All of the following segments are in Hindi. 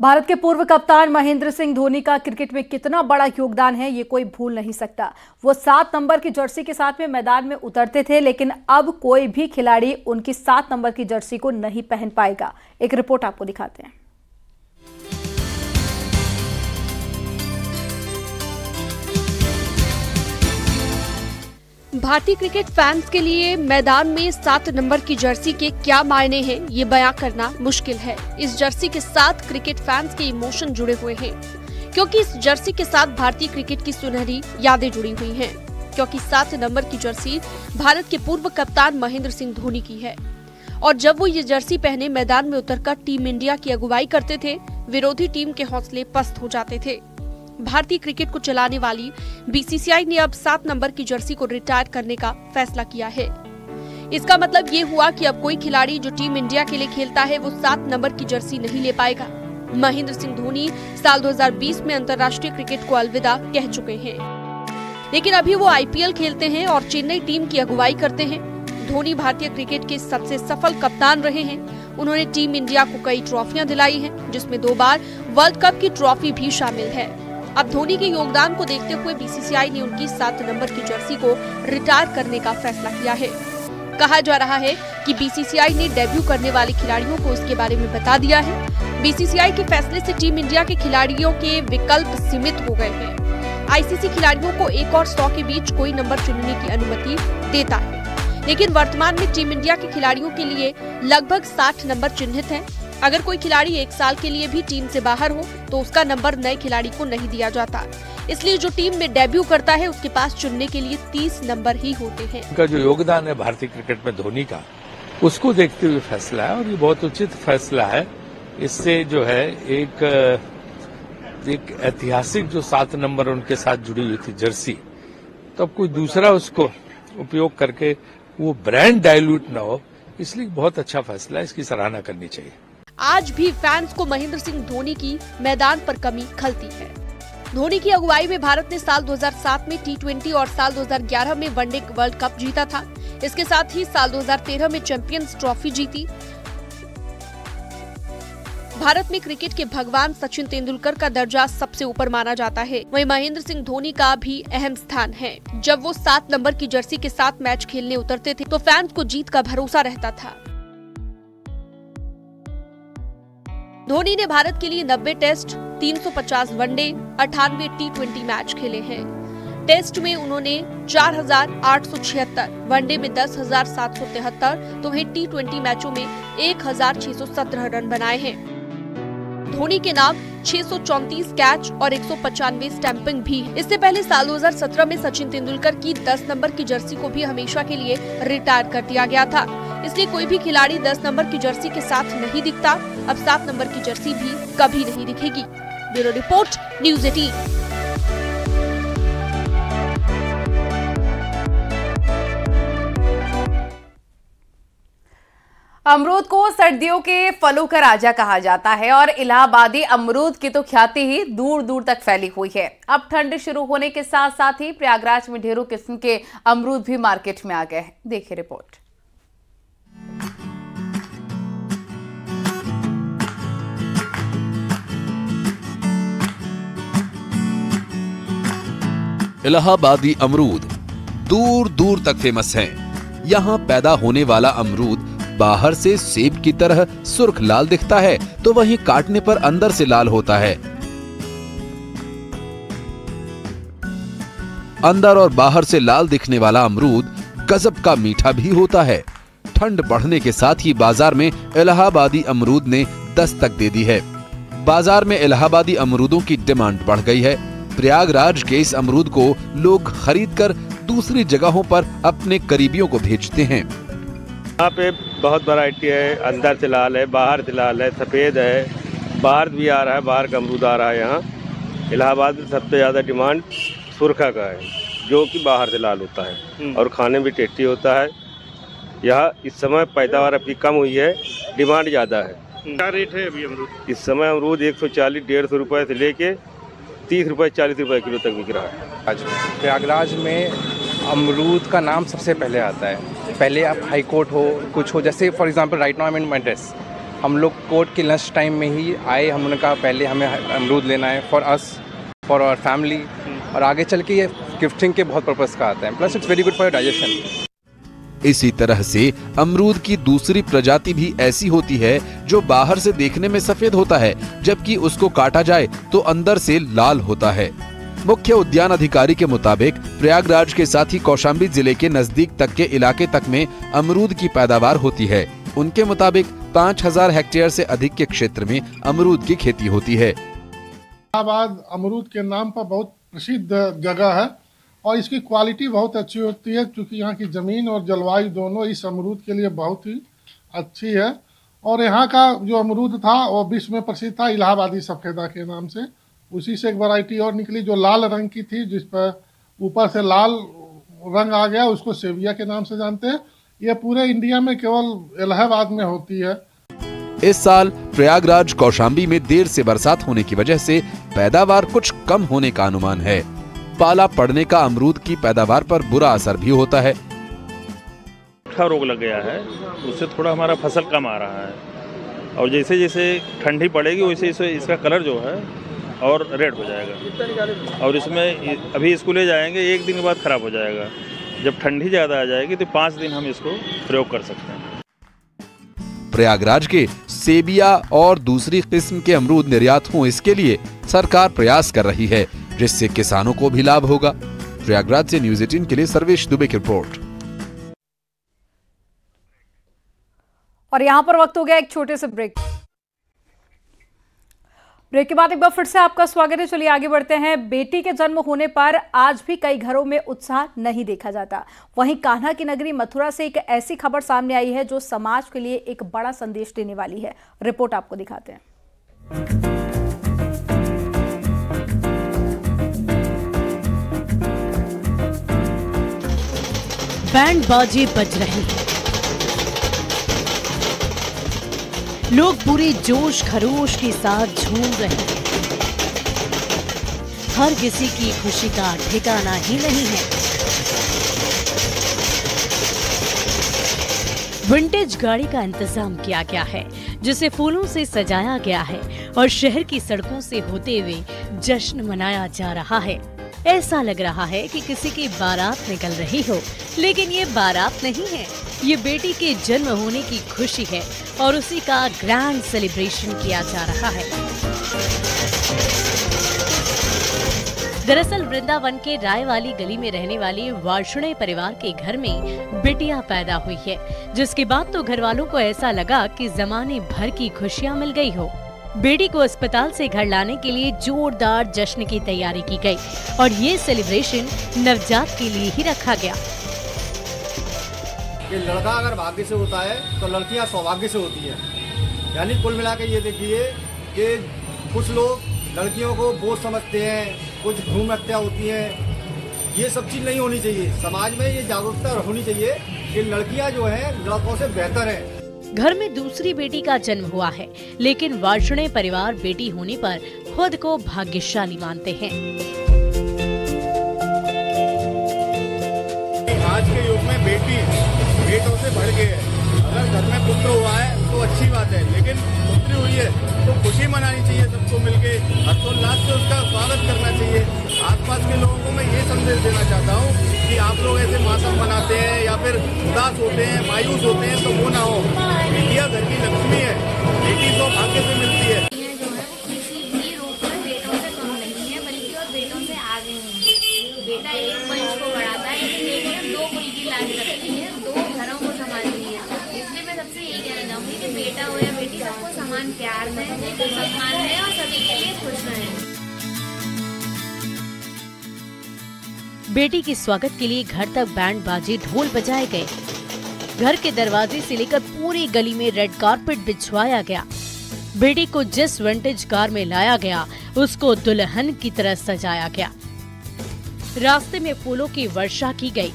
भारत के पूर्व कप्तान महेंद्र सिंह धोनी का क्रिकेट में कितना बड़ा योगदान है ये कोई भूल नहीं सकता। वो 7 नंबर की जर्सी के साथ में मैदान में उतरते थे, लेकिन अब कोई भी खिलाड़ी उनकी 7 नंबर की जर्सी को नहीं पहन पाएगा। एक रिपोर्ट आपको दिखाते हैं। भारतीय क्रिकेट फैंस के लिए मैदान में 7 नंबर की जर्सी के क्या मायने हैं, ये बयां करना मुश्किल है। इस जर्सी के साथ क्रिकेट फैंस के इमोशन जुड़े हुए हैं, क्योंकि इस जर्सी के साथ भारतीय क्रिकेट की सुनहरी यादें जुड़ी हुई हैं। क्योंकि 7 नंबर की जर्सी भारत के पूर्व कप्तान महेंद्र सिंह धोनी की है, और जब वो ये जर्सी पहने मैदान में उतरकर टीम इंडिया की अगुवाई करते थे, विरोधी टीम के हौसले पस्त हो जाते थे। भारतीय क्रिकेट को चलाने वाली बीसीसीआई ने अब 7 नंबर की जर्सी को रिटायर करने का फैसला किया है। इसका मतलब ये हुआ कि अब कोई खिलाड़ी जो टीम इंडिया के लिए खेलता है वो 7 नंबर की जर्सी नहीं ले पाएगा। महेंद्र सिंह धोनी साल 2020 में अंतर्राष्ट्रीय क्रिकेट को अलविदा कह चुके हैं, लेकिन अभी वो आईपीएल खेलते हैं और चेन्नई टीम की अगुवाई करते हैं। धोनी भारतीय क्रिकेट के सबसे सफल कप्तान रहे हैं। उन्होंने टीम इंडिया को कई ट्रॉफियां दिलाई हैं, जिसमें 2 बार वर्ल्ड कप की ट्रॉफी भी शामिल है। अब धोनी के योगदान को देखते हुए बीसीसीआई ने उनकी 7 नंबर की जर्सी को रिटायर करने का फैसला किया है। कहा जा रहा है कि बीसीसीआई ने डेब्यू करने वाले खिलाड़ियों को इसके बारे में बता दिया है। बीसीसीआई के फैसले से टीम इंडिया के खिलाड़ियों के विकल्प सीमित हो गए हैं। आईसीसी खिलाड़ियों को 1 और 100 के बीच कोई नंबर चुनने की अनुमति देता है, लेकिन वर्तमान में टीम इंडिया के खिलाड़ियों के लिए लगभग 60 नंबर चिन्हित हैं। अगर कोई खिलाड़ी 1 साल के लिए भी टीम से बाहर हो तो उसका नंबर नए खिलाड़ी को नहीं दिया जाता। इसलिए जो टीम में डेब्यू करता है उसके पास चुनने के लिए 30 नंबर ही होते हैं। उनका जो योगदान है भारतीय क्रिकेट में धोनी का, उसको देखते हुए फैसला है, और ये बहुत उचित फैसला है। इससे जो है एक ऐतिहासिक जो 7 नंबर उनके साथ जुड़ी हुई थी जर्सी, तो अब कोई दूसरा उसको उपयोग करके वो ब्रांड डाइल्यूट न हो, इसलिए बहुत अच्छा फैसला है, इसकी सराहना करनी चाहिए। आज भी फैंस को महेंद्र सिंह धोनी की मैदान पर कमी खलती है। धोनी की अगुवाई में भारत ने साल 2007 में T20 और साल 2011 में वनडे वर्ल्ड कप जीता था। इसके साथ ही साल 2013 में चैंपियंस ट्रॉफी जीती। भारत में क्रिकेट के भगवान सचिन तेंदुलकर का दर्जा सबसे ऊपर माना जाता है। वहीं महेंद्र सिंह धोनी का भी अहम स्थान है। जब वो 7 नंबर की जर्सी के साथ मैच खेलने उतरते थे तो फैंस को जीत का भरोसा रहता था। धोनी ने भारत के लिए 90 टेस्ट, 350 वनडे, 98 T20 मैच खेले हैं। टेस्ट में उन्होंने 4,876, वनडे में 10,773, तो वहीं T20 मैचों में 1,617 रन बनाए हैं। धोनी के नाम 634 कैच और 195 स्टैंपिंग भी है। इससे पहले साल 2017 में सचिन तेंदुलकर की 10 नंबर की जर्सी को भी हमेशा के लिए रिटायर कर दिया गया था। इसलिए कोई भी खिलाड़ी 10 नंबर की जर्सी के साथ नहीं दिखता। अब 7 नंबर की जर्सी भी कभी नहीं दिखेगी। Bureau report, news 18। अमरूद को सर्दियों के फलों का राजा कहा जाता है, और इलाहाबादी अमरूद की तो ख्याति ही दूर दूर तक फैली हुई है। अब ठंड शुरू होने के साथ साथ ही प्रयागराज में ढेरों किस्म के अमरूद भी मार्केट में आ गए हैं। देखिए रिपोर्ट। इलाहाबादी अमरूद दूर दूर तक फेमस हैं। यहाँ पैदा होने वाला अमरूद बाहर से सेब की तरह सुर्ख लाल दिखता है, तो वहीं काटने पर अंदर से लाल होता है। अंदर और बाहर से लाल दिखने वाला अमरूद गजब का मीठा भी होता है। ठंड बढ़ने के साथ ही बाजार में इलाहाबादी अमरूद ने दस्तक दे दी है। बाजार में इलाहाबादी अमरूदों की डिमांड बढ़ गई है। प्रयागराज के इस अमरूद को लोग खरीदकर दूसरी जगहों पर अपने करीबियों को भेजते हैं। यहाँ पे बहुत वैरायटी है, अंदर से लाल है, बाहर से लाल है, सफ़ेद है, बाहर भी आ रहा है, बाहर का अमरूद आ रहा है। यहाँ इलाहाबाद में सबसे ज़्यादा डिमांड सुरखा का है, जो कि बाहर से लाल होता है और खाने में टेस्टी होता है। यहाँ इस समय पैदावार अभी कम हुई है, डिमांड ज़्यादा है। क्या रेट है अभी अमरूद? इस समय अमरूद 140-150 रुपये से लेके 30 रुपये 40 रुपये किलो तक बिक रहा है। प्रयागराज में अमरूद का नाम सबसे पहले आता है। पहले आप हाई कोर्ट हो, कुछ हो, जैसे for example right now I am in my dress, हम लोग कोर्ट के लंच टाइम में ही आए। हमने कहा पहले हमें अमरूद लेना है for us, for our family, और आगे चल के ये गिफ्टिंग के बहुत पर्पस का आता है। Plus it's very good for digestion. इसी तरह से अमरूद की दूसरी प्रजाति भी ऐसी होती है जो बाहर से देखने में सफेद होता है, जबकि उसको काटा जाए तो अंदर से लाल होता है। मुख्य उद्यान अधिकारी के मुताबिक प्रयागराज के साथ ही कौशाम्बी जिले के नजदीक तक के इलाके तक में अमरूद की पैदावार होती है। उनके मुताबिक 5000 हेक्टेयर से अधिक के क्षेत्र में अमरूद की खेती होती है। इलाहाबाद अमरूद के नाम पर बहुत प्रसिद्ध जगह है और इसकी क्वालिटी बहुत अच्छी होती है, क्योंकि यहाँ की ज़मीन और जलवायु दोनों इस अमरूद के लिए बहुत ही अच्छी है। और यहाँ का जो अमरूद था वो विश्व में प्रसिद्ध था इलाहाबादी सफ़ेदा के नाम से। उसी से एक वैरायटी और निकली जो लाल रंग की थी, जिस पर ऊपर से लाल रंग आ गया, उसको सेविया के नाम से जानते हैं। ये पूरे इंडिया में केवल इलाहाबाद में होती है। इस साल प्रयागराज कौशाम्बी में देर से बरसात होने की वजह से पैदावार कुछ कम होने का अनुमान है। पाला पड़ने का अमरूद की पैदावार पर बुरा असर भी होता है। रोग लग गया है, उससे थोड़ा हमारा फसल कम आ रहा है, और जैसे जैसे ठंडी पड़ेगी वैसे वैसे इसका कलर जो है और रेड हो जाएगा, और इसमें अभी इसको ले जाएंगे 1 दिन के बाद खराब हो जाएगा। जब ठंडी ज़्यादा आ जाएगी तो 5 दिन हम इसको प्रयोग कर सकते हैं। प्रयागराज के सेबिया और दूसरी किस्म के अमरूद निर्यात हों, इसके लिए सरकार प्रयास कर रही है, जिससे किसानों को भी लाभ होगा। प्रयागराज से न्यूज़ 18 के लिए सर्वेश दुबे की रिपोर्ट। और यहाँ पर वक्त हो गया एक छोटे से ब्रेक के बाद एक बार फिर से आपका स्वागत है। चलिए आगे बढ़ते हैं। बेटी के जन्म होने पर आज भी कई घरों में उत्साह नहीं देखा जाता। वहीं कान्हा की नगरी मथुरा से एक ऐसी खबर सामने आई है जो समाज के लिए एक बड़ा संदेश देने वाली है। रिपोर्ट आपको दिखाते हैं। बैंड बाजे बज रहे हैं, लोग पूरे जोश खरोश के साथ झूम रहे हैं। हर किसी की खुशी का ठिकाना ही नहीं है। विंटेज गाड़ी का इंतजाम किया गया है, जिसे फूलों से सजाया गया है और शहर की सड़कों से होते हुए जश्न मनाया जा रहा है। ऐसा लग रहा है कि किसी की बारात निकल रही हो, लेकिन ये बारात नहीं है, ये बेटी के जन्म होने की खुशी है और उसी का ग्रैंड सेलिब्रेशन किया जा रहा है। दरअसल वृंदावन के राय वाली गली में रहने वाली वार्ष्णेय परिवार के घर में बिटिया पैदा हुई है, जिसके बाद तो घर वालों को ऐसा लगा कि जमाने भर की खुशियां मिल गई हो। बेटी को अस्पताल से घर लाने के लिए जोरदार जश्न की तैयारी की गई और ये सेलिब्रेशन नवजात के लिए ही रखा गया। कि लड़का अगर भाग्य से होता है तो लड़कियां सौभाग्य से होती हैं। यानी कुल मिला के ये देखिए कि कुछ लोग लड़कियों को बोझ समझते हैं, कुछ भ्रूण हत्या होती है। ये सब चीज नहीं होनी चाहिए। समाज में ये जागरूकता होनी चाहिए कि लड़कियां जो हैं लड़कों से बेहतर हैं। घर में दूसरी बेटी का जन्म हुआ है, लेकिन वार्ष्णेय परिवार बेटी होने पर खुद को भाग्यशाली मानते हैं। आज के युग में बेटी बेटों से बढ़ गई है। अगर घर में पुत्र हुआ है तो अच्छी बात है, लेकिन पुत्री हुई है तो खुशी मनानी चाहिए, सबको मिलके हर्षोल्लास से उसका स्वागत करना चाहिए। आसपास के लोगों को मैं ये संदेश देना चाहता हूँ कि आप लोग ऐसे मातम मनाते हैं या फिर उदास होते हैं, मायूस होते हैं, तो वो ना हो। बेटियां घर की लक्ष्मी है, बेटी तो भाग्य से मिलती है। बेटा एक वंश को बढ़ाता है, लेकिन बेटियां 2 कुल की लाज रखती है, 2 घरों को संभालती है। इसलिए मैं सबसे यही कहना चाहूँगी कि बेटा हो या बेटी सबको समान प्यार दें, सम्मान दें और सभी के लिए खुश रहें। बेटी के स्वागत के लिए घर तक बैंड बाजे ढोल बजाए गए। घर के दरवाजे से लेकर पूरी गली में रेड कारपेट बिछवाया गया। बेटी को जिस विंटेज कार में लाया गया उसको दुल्हन की तरह सजाया गया। रास्ते में फूलों की वर्षा की गई।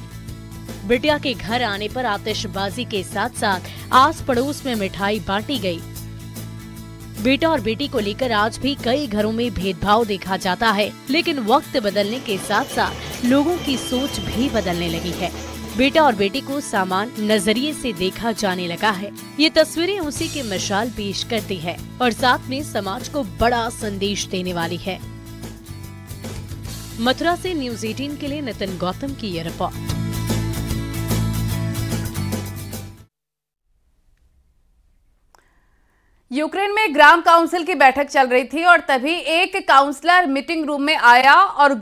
बिटिया के घर आने पर आतिशबाजी के साथ साथ आस पड़ोस में मिठाई बांटी गई। बेटा और बेटी को लेकर आज भी कई घरों में भेदभाव देखा जाता है, लेकिन वक्त बदलने के साथ साथ लोगों की सोच भी बदलने लगी है। बेटा और बेटी को समान नजरिए से देखा जाने लगा है। ये तस्वीरें उसी की मिसाल पेश करती है और साथ में समाज को बड़ा संदेश देने वाली है। मथुरा से न्यूज़ 18 के लिए नितिन गौतम की ये रिपोर्ट। यूक्रेन में ग्राम काउंसिल की बैठक चल रही थी और तभी एक काउंसलर मीटिंग रूम में आया और